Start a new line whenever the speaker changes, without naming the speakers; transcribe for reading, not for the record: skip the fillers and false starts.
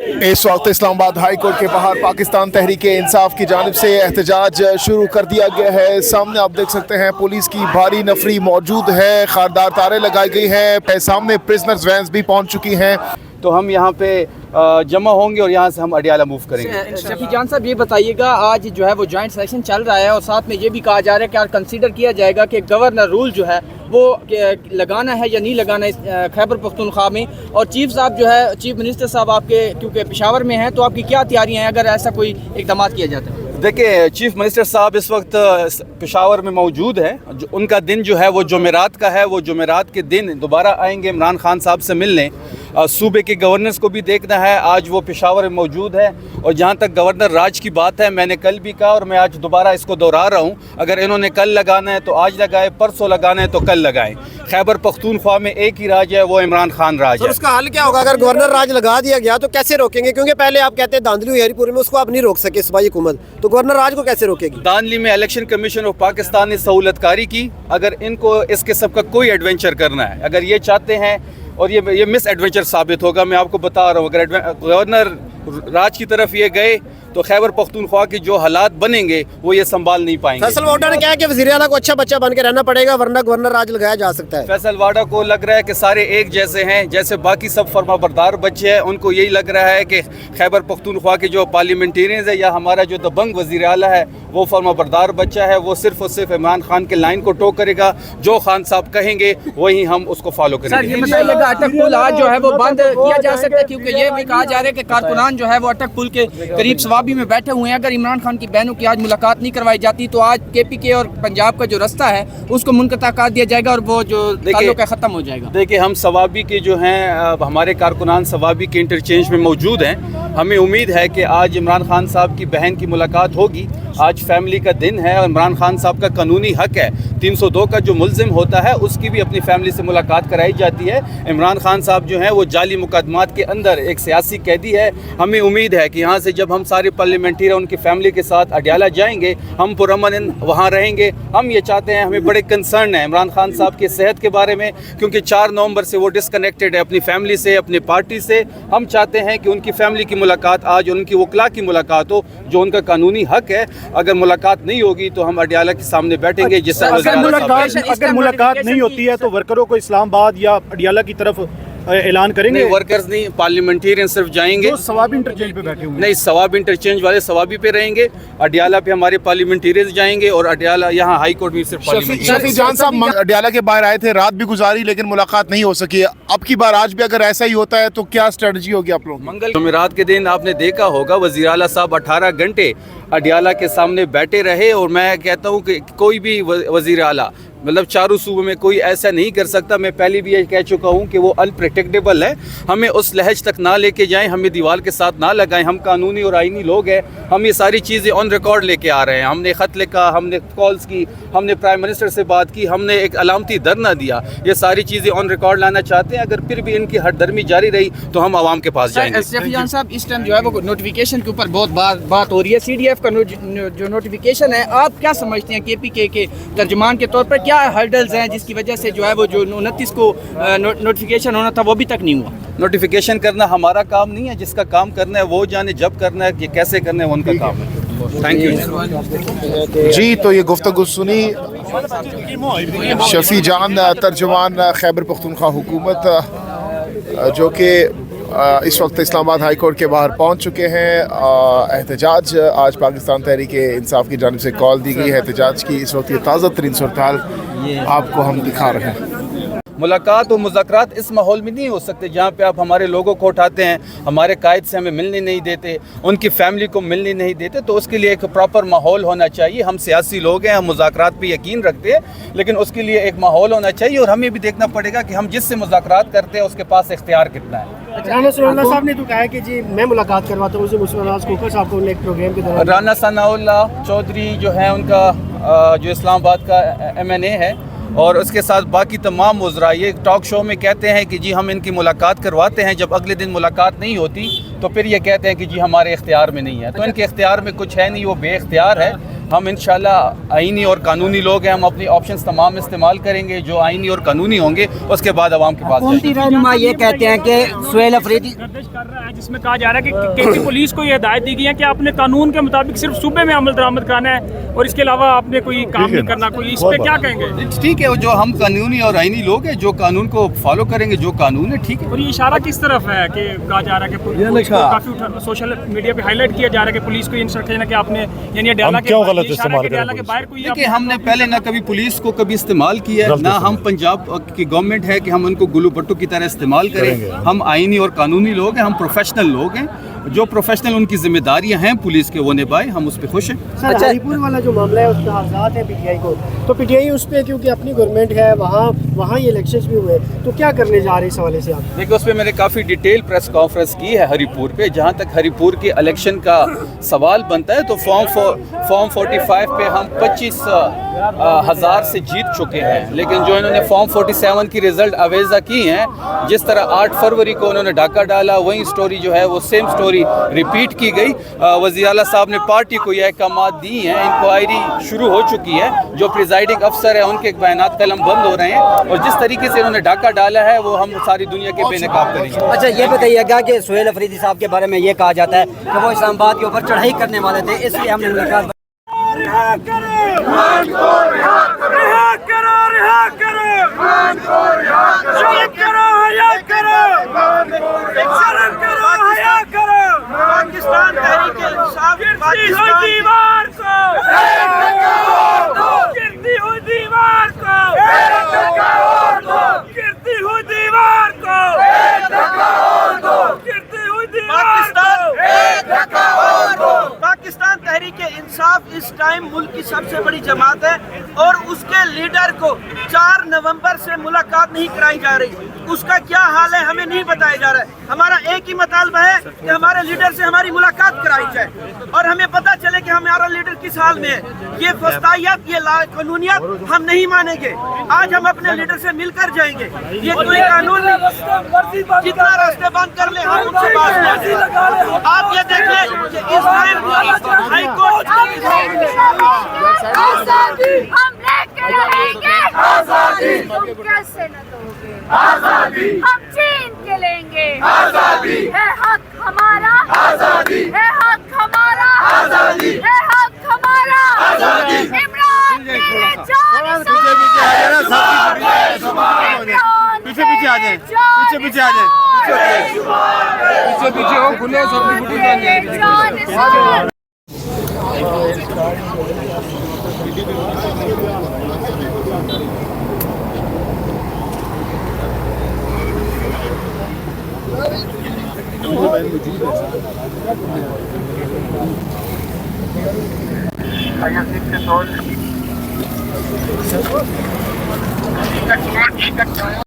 इस वक्त Islamabad high court के बाहर पाकिस्तान तहरीक इंसाफ की जानिब से एहतजाज शुरू कर दिया गया है। सामने आप देख सकते हैं पुलिस की भारी नफरी मौजूद है, खारदार तारे लगाई गई हैं, सामने प्रिजनर्स वैन्स भी पहुंच चुकी हैं।
तो हम यहाँ पे जमा होंगे और यहाँ से हम अडियाला मूव करेंगे।
शफी जान साहब, ये बताइएगा, आज जो है वो जॉइंट सेशन चल रहा है और साथ में ये भी कहा जा रहा है कि आज कंसीडर किया जाएगा कि गवर्नर रूल जो है वो लगाना है या नहीं लगाना है खैबर पख्तूनख्वा में। और चीफ साहब जो है, चीफ मिनिस्टर साहब आपके क्योंकि पेशावर में हैं, तो आपकी क्या तैयारियाँ हैं अगर ऐसा कोई इक़दाम किया जाता है?
देखिए, चीफ मिनिस्टर साहब इस वक्त पेशावर में मौजूद है। उनका दिन जो है वो जुमेरात का है। वो जुमेरात के दिन दोबारा आएंगे इमरान खान साहब से मिलने। सूबे के गवर्नर्स को भी देखना है। आज वो पेशावर में मौजूद है। और जहाँ तक गवर्नर राज की बात है, मैंने कल भी कहा और मैं आज दोबारा इसको दोहरा रहा हूँ, अगर इन्होंने कल लगाना है तो आज लगाए, परसों लगाना है तो कल लगाएं। खैबर पख्तूनख्वा में एक ही राज है, वो इमरान खान राज है।
उसका हल क्या होगा अगर गवर्नर राज लगा दिया गया तो कैसे रोकेंगे? क्योंकि पहले आप कहते हैं धांधली हुई हरिपुर में, उसको आप नहीं रोक सके सूबाई हुकूमत, तो गवर्नर राज को कैसे रोकेगी?
दानली में इलेक्शन कमीशन ऑफ पाकिस्तान ने सहूलतकारी की। अगर इनको इस किस्म का कोई एडवेंचर करना है, अगर ये चाहते हैं, और ये मिस एडवेंचर साबित होगा, मैं आपको बता रहा हूँ, अगर गवर्नर राज की तरफ ये गए तो खैबर पख्तूनख्वा के जो हालात बनेंगे वो ये संभाल नहीं पाएंगे।
फैसल वाडा ने कहा कि वज़ीर आला को अच्छा बच्चा बन के रहना पड़ेगा वरना गवर्नर राज लगाया जा सकता है।
फैसल वाडा को लग रहा है कि सारे एक जैसे हैं, जैसे बाकी सब फर्माबरदार बच्चे हैं। उनको यही लग रहा है कि खैबर पख्तूनख्वा के जो पार्लियामेंटेरियंस है या हमारा जो दबंग वज़ीर आला है वो फर्माबरदार बच्चा है। वो सिर्फ और सिर्फ इमरान खान के लाइन को टो करेगा। जो खान साहब कहेंगे वही हम उसको फॉलो करेंगे।
ये बताइएगा, अटक पुल आज जो है वो बंद किया जा सकता है? क्योंकि ये भी कहा जा रहा है कि कारकुनान जो है वो अटक पुल के करीब सवाबी में बैठे हुए हैं। अगर इमरान खान की बहनों की आज मुलाकात नहीं करवाई जाती तो आज KPK और पंजाब का जो रास्ता है उसको मुनक़ता कर दिया जाएगा और वो जो ताल्लुक है ख़त्म हो जाएगा।
देखिए, हम सवाबी के जो हैं, हमारे कारकुनान सवाबी के इंटरचेंज में मौजूद हैं। हमें उम्मीद है कि आज इमरान खान साहब की बहन की मुलाकात होगी। आज फैमिली का दिन है और इमरान खान साहब का कानूनी हक है, 302 का जो मुल्ज़िम होता है उसकी भी अपनी फैमिली से मुलाकात कराई जाती है। इमरान खान साहब जो हैं वो जाली मुकदमात के अंदर एक सियासी कैदी है। हमें उम्मीद है कि यहाँ से जब हम सारे पार्लियामेंटेरियन उनकी फैमिली के साथ अडियाला जाएंगे, हम पुरअमन वहाँ रहेंगे। हम ये चाहते हैं, हमें बड़े कंसर्न है इमरान खान साहब की सेहत के बारे में, क्योंकि 4 नवंबर से वो डिसकनेक्टेड है अपनी फैमिली से, अपनी पार्टी से। हम चाहते हैं कि उनकी फैमिली की मुलाकात आज, उनकी वकला की मुलाकात हो, जो उनका कानूनी हक है। अगर मुलाकात नहीं होगी तो हम अडियाला के सामने बैठेंगे। जिससे
अगर मुलाकात नहीं होती है तो वर्करों को इस्लामाबाद या अडियाला की तरफ ऐलान करेंगे?
नहीं, वर्कर्स नहीं, पार्लियामेंटेरियन सिर्फ जाएंगे।
जो सवाबी इंटरचेंज पे बैठे हुए
नहीं, सवाबी इंटरचेंज वाले सवाबी पे रहेंगे। अडियाला पे हमारे पार्लियामेंटेरियन जाएंगे और अडियाला यहाँ हाई कोर्ट में सिर्फ
शफी जान साहब अडियाला के बाहर आए थे, रात भी गुजारी लेकिन मुलाकात नहीं हो सकी। अब की बार आज भी अगर ऐसा ही होता है तो क्या स्ट्रेटजी होगी आप लोग?
मंगल जुमेरात के दिन आपने देखा होगा वज़ीर आला साहब 18 घंटे अडियाला के सामने बैठे रहे। और मैं कहता हूँ कि कोई भी वज़ीर आला, मतलब चारों सूबे में कोई ऐसा नहीं कर सकता। मैं पहले भी ये कह चुका हूँ कि वो अनप्रेडिक्टेबल है। हमें उस लहज तक ना लेके जाएं, हमें दीवार के साथ ना लगाएं। हम कानूनी और आईनी लोग हैं। हम ये सारी चीज़ें ऑन रिकॉर्ड लेके आ रहे हैं। हमने ख़त लिखा, हमने कॉल्स की, हमने प्राइम मिनिस्टर से बात की, हमने एक अलामती धरना दिया। ये सारी चीज़ें ऑन रिकॉर्ड लाना चाहते हैं। अगर फिर भी इनकी हरदर्मी जारी रही तो हम आवाम के पास जाएंगे।
शफी जान साहब, इस टाइम जो है वो नोटिफिकेशन के ऊपर बहुत बात हो रही है। CDF का जो नोटिफिकेशन है, आप क्या समझते हैं KPK के तर्जुमान के तौर पर क्या हर्डल्स हैं जिसकी वजह से जो है वो जो 29 को नोटिफिकेशन होना था वो अभी तक नहीं हुआ?
नोटिफिकेशन करना हमारा काम नहीं है। जिसका काम करना है वो जाने, जब करना है, कि कैसे करना है, वो उनका काम है। थैंक यू
जी। तो ये गुफ्तगू सुनी शफी जान, तर्जुमान खैबर पख्तूनख्वा हुकूमत, जो कि इस वक्त इस्लामाबाद हाई कोर्ट के बाहर पहुंच चुके हैं। एहतजाज आज पाकिस्तान तहरीक इंसाफ की जानिब से कॉल दी गई है एहतजाज की। इस वक्त ये ताज़ा तरीन सूरत-ए-हाल आपको हम दिखा रहे हैं।
मुलाकात और मुज़ाकरात इस माहौल में नहीं हो सकते जहाँ पे आप हमारे लोगों को उठाते हैं, हमारे कायद से हमें मिलने नहीं देते, उनकी फैमिली को मिलने नहीं देते। तो उसके लिए एक प्रॉपर माहौल होना चाहिए। हम सियासी लोग हैं, हम मुज़ाकरात पे यकीन रखते हैं, लेकिन उसके लिए एक माहौल होना चाहिए। और हमें भी देखना पड़ेगा कि हम जिससे मुज़ाकरात करते हैं उसके पास इख्तियार कितना है।
राना सनाउल्लाह साहब ने तो कहा है कि जी मैं मुलाकात करवाता हूँ साहब को एक प्रोग्राम के दौरान।
राना सनाउल्लाह चौधरी जो है उनका जो इस्लामाबाद का MNA है, और उसके साथ बाकी तमाम वज़रा ये टॉक शो में कहते हैं कि जी हम इनकी मुलाकात करवाते हैं। जब अगले दिन मुलाकात नहीं होती तो फिर ये कहते हैं कि जी हमारे इख्तियार में नहीं है। तो इनके इख्तियार में कुछ है नहीं, वो बेइख्तियार है। हम इंशाल्लाह आईनी और कानूनी लोग हैं, हम अपनी ऑप्शंस तमाम इस्तेमाल करेंगे जो आईनी और कानूनी होंगे, उसके बाद आवाम के पास
हुकूमती रहनुमा ये कहते हैं कि सुहेल अफरीदी
गर्दिश कर रहा है, जिसमें कहा जा रहा है कि केपी पुलिस को ये हिदायत दी गई है कि आपने कानून के मुताबिक सिर्फ सूबे में अमल दरामद कराना है और इसके अलावा आपने कोई काम नहीं करना। कोई इस पे क्या कहेंगे?
ठीक है, जो हम कानूनी और आईनी लोग हैं, जो कानून को फॉलो करेंगे, जो कानून है ठीक है।
और ये इशारा किस तरफ है कि कहा जा रहा है कि पुलिस को काफी सोशल मीडिया पे हाईलाइट किया जा रहा है कि पुलिस को इंस्ट्रक्शन है कि आपने यानी अडयाला के बाहर कोई
देखिए, हमने पहले ना कभी पुलिस को कभी इस्तेमाल किया है, ना हम पंजाब की गवर्नमेंट है कि हम उनको गुल्लू भट्टू की तरह इस्तेमाल करें। हम आईनी और कानूनी लोग हैं, हम प्रोफेशनल लोग हैं, जो प्रोफेशनल उनकी जिम्मेदारियां हैं पुलिस के वो निभाएं, हम उस पर खुश हैं।
सर, हरीपुर वाला जो मामला है उसका आज़ाद है पीटीआई को, तो पीटीआई उस पर क्योंकि अपनी गवर्नमेंट है वहाँ ये इलेक्शंस भी हुए, तो क्या करने जा रहे हैं इस हवाले से आप?
देखिए, उस पर मैंने काफ़ी डिटेल प्रेस कॉन्फ्रेंस की है हरीपुर पे। जहाँ तक हरीपुर के इलेक्शन का सवाल बनता है तो फॉर्म 45 पे हम 25,000 से जीत चुके हैं, लेकिन जो इन्होंने फॉर्म 47 की रिजल्ट अवेजा की हैं, जिस तरह 8 फरवरी को उन्होंने डाका डाला, वही स्टोरी जो है वो सेम स्टोरी रिपीट की गई। वज़ीर आला साहब ने पार्टी को ये अहकामात दी हैं, इंक्वायरी शुरू हो चुकी है, जो प्रिजाइडिंग अफसर है उनके बयानात कलम बंद हो रहे हैं, और जिस तरीके से इन्होंने डाका डाला है वो हम सारी दुनिया के बेनकाब करेंगे।
अच्छा, ये बताइएगा कि सुहेल अफरीदी साहब के बारे में ये कहा जाता है कि वो इस्लामाबाद के ऊपर चढ़ाई करने वाले थे, इसलिए हमने मुलाकात
पाकिस्तान तहरीक इंसाफ
दीवार को गिरती हुई दीवार को गिरती हुई दीवार को गिरती हुई दीवार
पाकिस्तान तहरीक इंसाफ इस टाइम मुल्क की सबसे बड़ी जमात है और उसके लीडर को 4 नवंबर से मुलाकात नहीं कराई जा रही। उसका क्या हाल है हमें नहीं बताया जा रहा है। हमारा एक ही मुतालबा है कि हमारे लीडर से हमारी मुलाकात कराई जाए और हमें पता चले कि हमारा लीडर किस हाल में है। ये फस्तायत, ये कानूनियत हम नहीं मानेंगे। आज हम अपने लीडर से मिलकर जाएंगे। ये कोई कानून नहीं, जितना रास्ते बंद कर ले हम उनसे बात नहीं। आप ये देखें कि इस टाइम हाई कोर्ट
आजादी हम लेके रहेंगे, आजादी तुम कैसे न दोगे, आजादी हम छीन के लेंगे, आजादी है हक हमारा, आजादी है हक हमारा, आजादी है हक हमारा, आजादी इमरान तेरे जान पीछे पीछे आ जाए, पीछे पीछे आ जाए, पीछे पीछे हो, खुले सब जान।